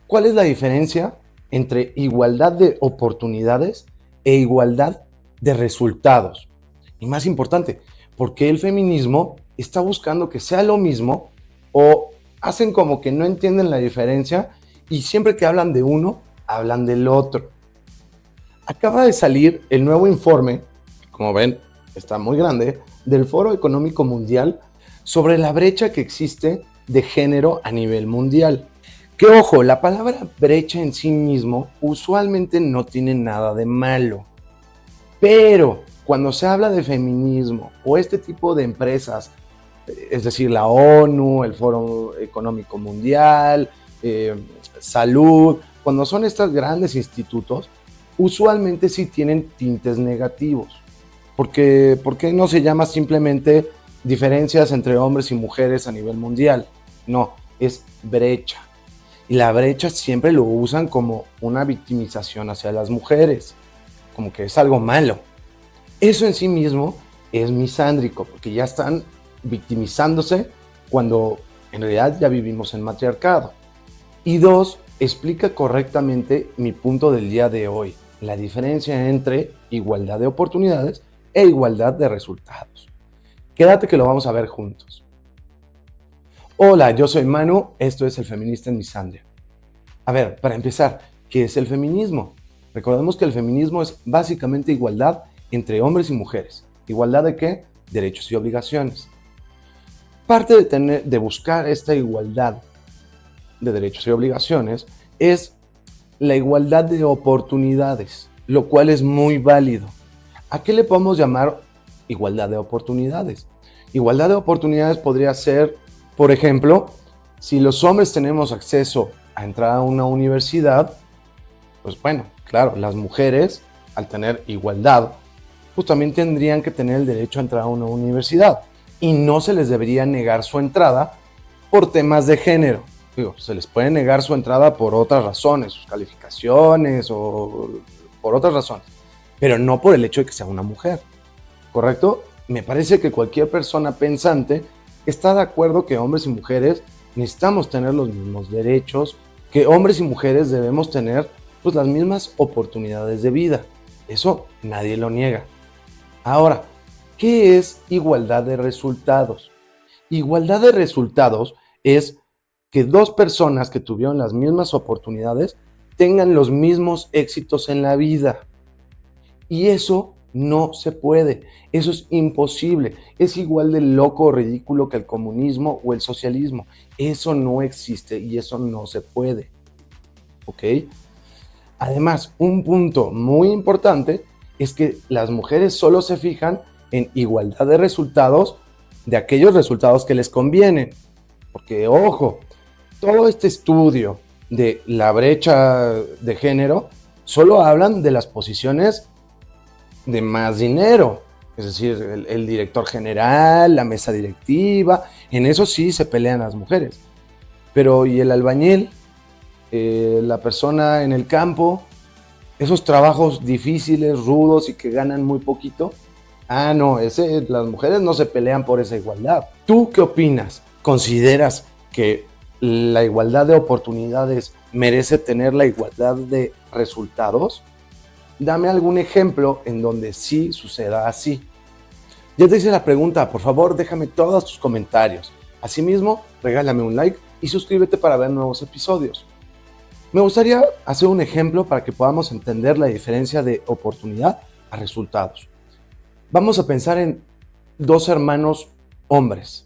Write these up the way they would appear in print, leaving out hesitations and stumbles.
¿Cuál es la diferencia entre igualdad de oportunidades e igualdad de resultados? Y más importante, ¿por qué el feminismo está buscando que sea lo mismo o hacen como que no entienden la diferencia y siempre que hablan de uno, hablan del otro? Acaba de salir el nuevo informe, como ven, está muy grande, del Foro Económico Mundial sobre la brecha que existe de género a nivel mundial. Que ojo, la palabra brecha en sí mismo usualmente no tiene nada de malo, pero cuando se habla de feminismo o este tipo de empresas, es decir, la ONU, el Foro Económico Mundial, Salud, cuando son estos grandes institutos, usualmente sí tienen tintes negativos. ¿Por qué no se llama simplemente diferencias entre hombres y mujeres a nivel mundial? No, es brecha. Y la brecha siempre lo usan como una victimización hacia las mujeres, como que es algo malo. Eso en sí mismo es misándrico, porque ya están victimizándose cuando en realidad ya vivimos en matriarcado. Y dos, explica correctamente mi punto del día de hoy, la diferencia entre igualdad de oportunidades e igualdad de resultados. Quédate que lo vamos a ver juntos. Hola, yo soy Manu, esto es El Feminista en Misandria. A ver, para empezar, ¿qué es el feminismo? Recordemos que el feminismo es básicamente igualdad entre hombres y mujeres. ¿Igualdad de qué? Derechos y obligaciones. Parte de buscar esta igualdad de derechos y obligaciones es la igualdad de oportunidades, lo cual es muy válido. ¿A qué le podemos llamar igualdad de oportunidades? Igualdad de oportunidades podría ser, por ejemplo, si los hombres tenemos acceso a entrar a una universidad, pues bueno, claro, las mujeres, al tener igualdad, pues también tendrían que tener el derecho a entrar a una universidad y no se les debería negar su entrada por temas de género. Digo, se les puede negar su entrada por otras razones, sus calificaciones o por otras razones, pero no por el hecho de que sea una mujer, ¿correcto? Me parece que cualquier persona pensante está de acuerdo que hombres y mujeres necesitamos tener los mismos derechos, que hombres y mujeres debemos tener pues las mismas oportunidades de vida. Eso nadie lo niega. Ahora, ¿qué es igualdad de resultados? Igualdad de resultados es que dos personas que tuvieron las mismas oportunidades tengan los mismos éxitos en la vida. Y eso no se puede, eso es imposible, es igual de loco o ridículo que el comunismo o el socialismo. Eso no existe y eso no se puede, ¿ok? Además, un punto muy importante es que las mujeres solo se fijan en igualdad de resultados de aquellos resultados que les convienen. Porque, ojo, todo este estudio de la brecha de género solo hablan de las posiciones de más dinero, es decir, el director general, la mesa directiva, en eso sí se pelean las mujeres. Pero ¿y el albañil? La persona en el campo, esos trabajos difíciles, rudos y que ganan muy poquito. Ah, no, las mujeres no se pelean por esa igualdad. ¿Tú qué opinas? ¿Consideras que la igualdad de oportunidades merece tener la igualdad de resultados? Dame algún ejemplo en donde sí suceda así. Ya te hice la pregunta, por favor déjame todos tus comentarios. Asimismo, regálame un like y suscríbete para ver nuevos episodios. Me gustaría hacer un ejemplo para que podamos entender la diferencia de oportunidad a resultados. Vamos a pensar en dos hermanos hombres.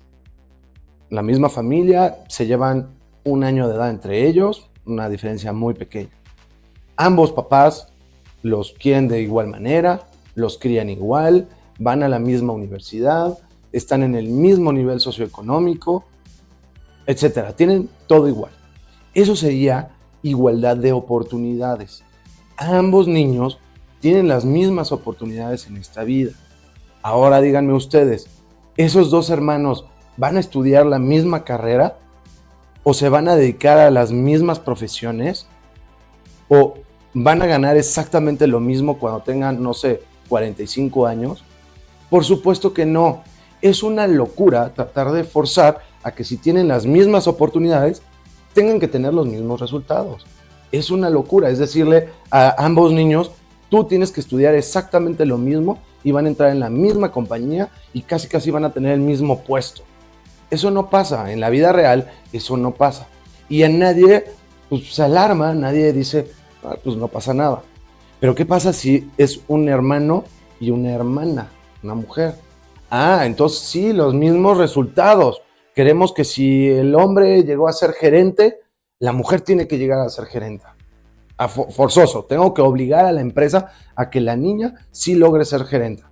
La misma familia, se llevan un año de edad entre ellos, una diferencia muy pequeña. Ambos papás los quieren de igual manera, los crían igual, van a la misma universidad, están en el mismo nivel socioeconómico, etc. Tienen todo igual. Eso sería igualdad de oportunidades. Ambos niños tienen las mismas oportunidades en esta vida. Ahora díganme ustedes, ¿esos dos hermanos van a estudiar la misma carrera? ¿O se van a dedicar a las mismas profesiones? ¿O van a ganar exactamente lo mismo cuando tengan, no sé, 45 años? Por supuesto que no. Es una locura tratar de forzar a que si tienen las mismas oportunidades, tengan que tener los mismos resultados. Es una locura, es decirle a ambos niños, tú tienes que estudiar exactamente lo mismo y van a entrar en la misma compañía y casi van a tener el mismo puesto. Eso no pasa, en la vida real eso no pasa. Y a nadie pues, se alarma, nadie dice, pues no pasa nada. Pero ¿qué pasa si es un hermano y una hermana, una mujer? Entonces sí, los mismos resultados. Queremos que si el hombre llegó a ser gerente, la mujer tiene que llegar a ser gerente. Forzoso, tengo que obligar a la empresa a que la niña sí logre ser gerente.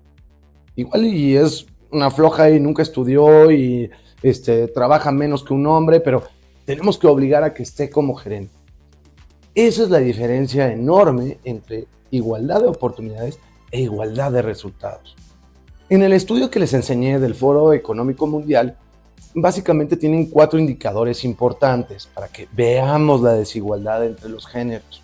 Igual y es una floja y nunca estudió y trabaja menos que un hombre, pero tenemos que obligar a que esté como gerente. Esa es la diferencia enorme entre igualdad de oportunidades e igualdad de resultados. En el estudio que les enseñé del Foro Económico Mundial, básicamente tienen 4 indicadores importantes para que veamos la desigualdad entre los géneros.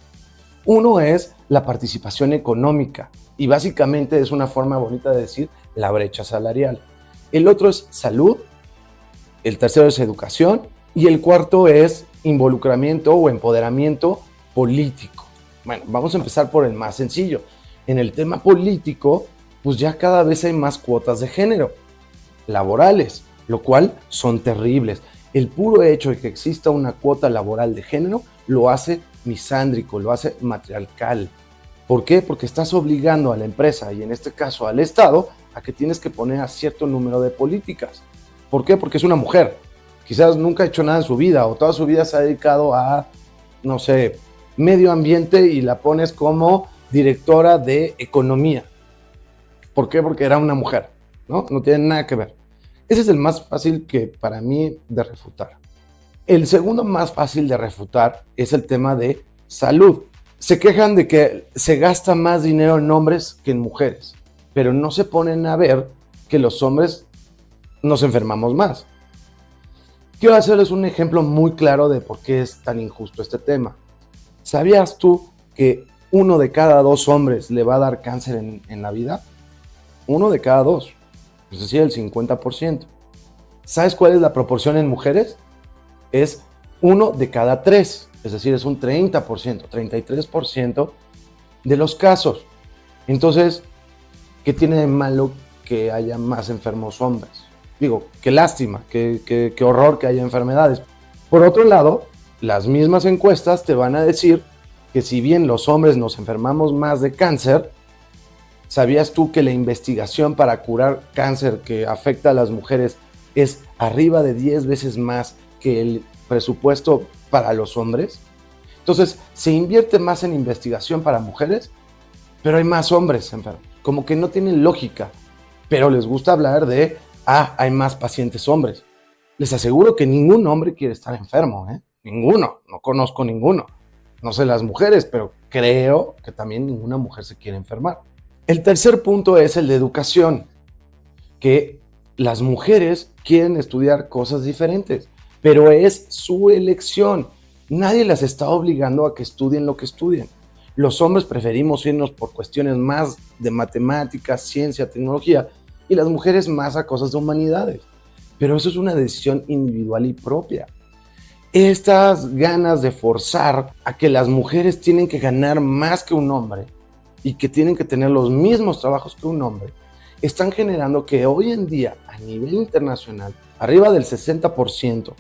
Uno es la participación económica y básicamente es una forma bonita de decir la brecha salarial. El otro es salud, el tercero es educación y el cuarto es involucramiento o empoderamiento político. Bueno, vamos a empezar por el más sencillo. En el tema político, pues ya cada vez hay más cuotas de género laborales, lo cual son terribles. El puro hecho de que exista una cuota laboral de género lo hace misándrico, lo hace matriarcal. ¿Por qué? Porque estás obligando a la empresa, y en este caso al Estado, a que tienes que poner a cierto número de políticas. ¿Por qué? Porque es una mujer. Quizás nunca ha hecho nada en su vida, o toda su vida se ha dedicado a, no sé, medio ambiente y la pones como directora de economía. ¿Por qué? Porque era una mujer, ¿no? No tiene nada que ver. Ese es el más fácil que para mí de refutar. El segundo más fácil de refutar es el tema de salud. Se quejan de que se gasta más dinero en hombres que en mujeres, pero no se ponen a ver que los hombres nos enfermamos más. Quiero hacerles un ejemplo muy claro de por qué es tan injusto este tema. ¿Sabías tú que 1 de cada 2 hombres le va a dar cáncer en la vida? 1 de cada 2, es decir, el 50%. ¿Sabes cuál es la proporción en mujeres? Es 1 de cada 3, es decir, es un 30%, 33% de los casos. Entonces, ¿qué tiene de malo que haya más enfermos hombres? Digo, qué lástima, qué horror que haya enfermedades. Por otro lado, las mismas encuestas te van a decir que si bien los hombres nos enfermamos más de cáncer, ¿sabías tú que la investigación para curar cáncer que afecta a las mujeres es arriba de 10 veces más que el presupuesto para los hombres? Entonces, se invierte más en investigación para mujeres, pero hay más hombres enfermos. Como que no tienen lógica, pero les gusta hablar de, hay más pacientes hombres. Les aseguro que ningún hombre quiere estar enfermo, ¿eh? Ninguno, no conozco ninguno. No sé las mujeres, pero creo que también ninguna mujer se quiere enfermar. El tercer punto es el de educación, que las mujeres quieren estudiar cosas diferentes, pero es su elección. Nadie las está obligando a que estudien lo que estudien. Los hombres preferimos irnos por cuestiones más de matemáticas, ciencia, tecnología, y las mujeres más a cosas de humanidades. Pero eso es una decisión individual y propia. Estas ganas de forzar a que las mujeres tienen que ganar más que un hombre y que tienen que tener los mismos trabajos que un hombre, están generando que hoy en día, a nivel internacional, arriba del 60%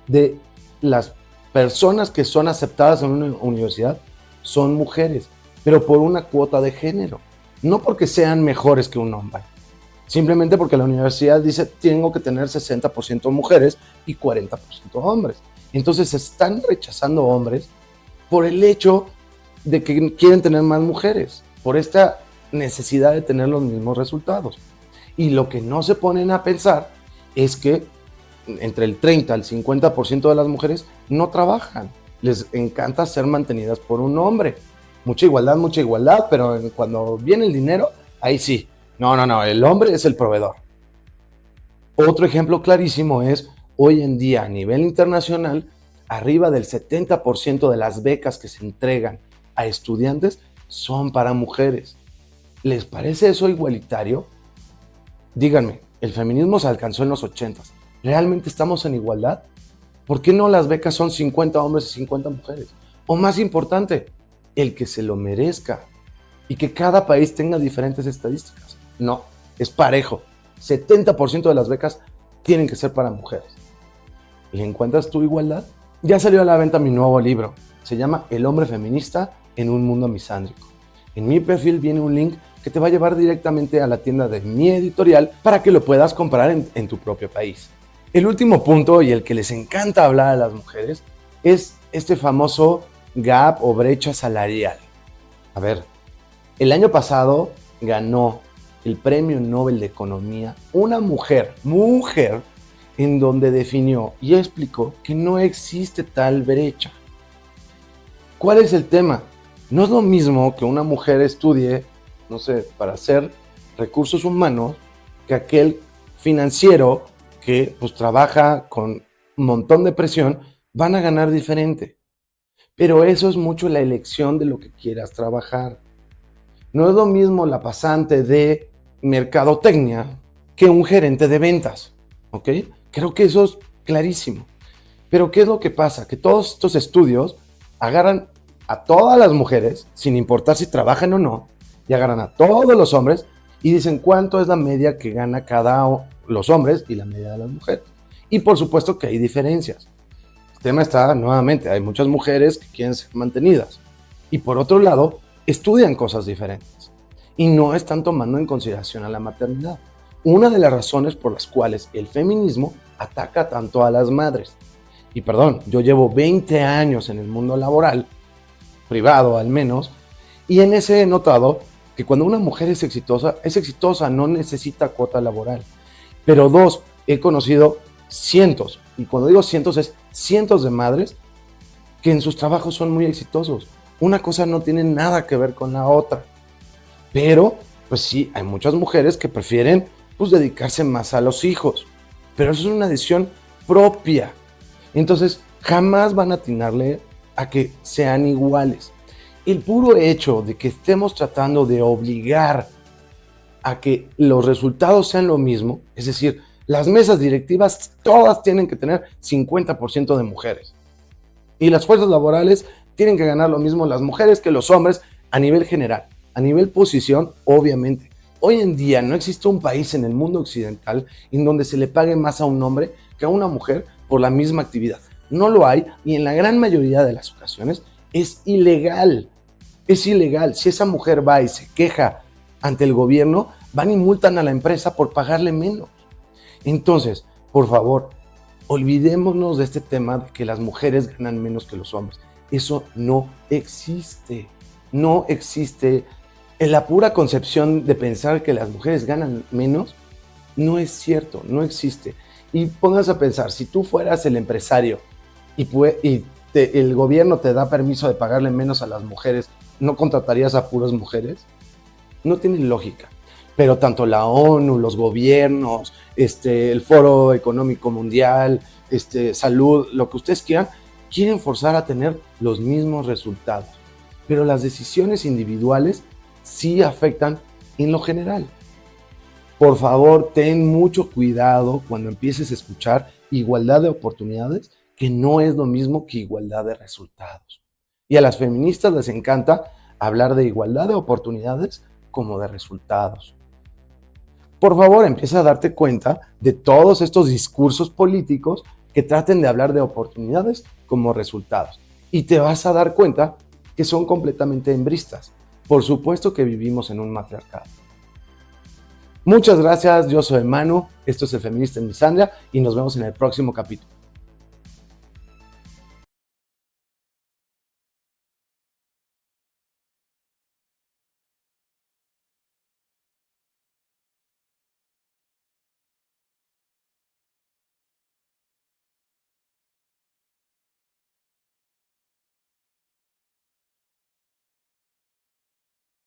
de las personas que son aceptadas en una universidad son mujeres, pero por una cuota de género, no porque sean mejores que un hombre, simplemente porque la universidad dice tengo que tener 60% mujeres y 40% hombres. Entonces se están rechazando hombres por el hecho de que quieren tener más mujeres, por esta necesidad de tener los mismos resultados. Y lo que no se ponen a pensar es que entre el 30 al 50% de las mujeres no trabajan. Les encanta ser mantenidas por un hombre. Mucha igualdad, pero cuando viene el dinero, ahí sí. No, el hombre es el proveedor. Otro ejemplo clarísimo es, hoy en día a nivel internacional, arriba del 70% de las becas que se entregan a estudiantes son para mujeres. ¿Les parece eso igualitario? Díganme, el feminismo se alcanzó en los 80s. ¿Realmente estamos en igualdad? ¿Por qué no las becas son 50 hombres y 50 mujeres? O más importante, el que se lo merezca y que cada país tenga diferentes estadísticas. No, es parejo. 70% de las becas tienen que ser para mujeres. ¿Y encuentras tu igualdad? Ya salió a la venta mi nuevo libro. Se llama El hombre feminista en un mundo misándrico. En mi perfil viene un link que te va a llevar directamente a la tienda de mi editorial para que lo puedas comprar en tu propio país. El último punto, y el que les encanta hablar a las mujeres, es este famoso gap o brecha salarial. A ver, el año pasado ganó el Premio Nobel de Economía una mujer, en donde definió y explicó que no existe tal brecha. ¿Cuál es el tema? No es lo mismo que una mujer estudie, no sé, para hacer recursos humanos, que aquel financiero que pues trabaja con un montón de presión, van a ganar diferente. Pero eso es mucho la elección de lo que quieras trabajar. No es lo mismo la pasante de mercadotecnia que un gerente de ventas, ¿ok? Creo que eso es clarísimo. Pero ¿qué es lo que pasa? Que todos estos estudios agarran a todas las mujeres, sin importar si trabajan o no, y agarran a todos los hombres y dicen cuánto es la media que gana los hombres y la media de las mujeres. Y por supuesto que hay diferencias. El tema está, nuevamente, hay muchas mujeres que quieren ser mantenidas. Y por otro lado, estudian cosas diferentes. Y no están tomando en consideración a la maternidad. Una de las razones por las cuales el feminismo ataca tanto a las madres. Y perdón, yo llevo 20 años en el mundo laboral, privado al menos, y en ese he notado que cuando una mujer es exitosa, no necesita cuota laboral. Pero dos, he conocido cientos, y cuando digo cientos es cientos de madres que en sus trabajos son muy exitosos. Una cosa no tiene nada que ver con la otra. Pero, pues sí, hay muchas mujeres que prefieren pues, dedicarse más a los hijos. Pero eso es una decisión propia. Entonces, jamás van a atinarle a que sean iguales. El puro hecho de que estemos tratando de obligar a que los resultados sean lo mismo, es decir, las mesas directivas todas tienen que tener 50% de mujeres. Y las fuerzas laborales tienen que ganar lo mismo las mujeres que los hombres a nivel general, a nivel posición, obviamente. Hoy en día no existe un país en el mundo occidental en donde se le pague más a un hombre que a una mujer por la misma actividad. No lo hay y en la gran mayoría de las ocasiones es ilegal. Es ilegal. Si esa mujer va y se queja ante el gobierno, van y multan a la empresa por pagarle menos. Entonces, por favor, olvidémonos de este tema de que las mujeres ganan menos que los hombres. Eso no existe. No existe. En la pura concepción de pensar que las mujeres ganan menos, no es cierto, no existe. Y pónganse a pensar, si tú fueras el empresario el gobierno te da permiso de pagarle menos a las mujeres, ¿no contratarías a puras mujeres? No tiene lógica. Pero tanto la ONU, los gobiernos, el Foro Económico Mundial, salud, lo que ustedes quieran, quieren forzar a tener los mismos resultados. Pero las decisiones individuales sí afectan en lo general. Por favor, ten mucho cuidado cuando empieces a escuchar igualdad de oportunidades, que no es lo mismo que igualdad de resultados. Y a las feministas les encanta hablar de igualdad de oportunidades como de resultados. Por favor, empieza a darte cuenta de todos estos discursos políticos que traten de hablar de oportunidades como resultados. Y te vas a dar cuenta que son completamente hembristas. Por supuesto que vivimos en un matriarcado. Muchas gracias, yo soy Manu, esto es El Feminista en Misandria y nos vemos en el próximo capítulo.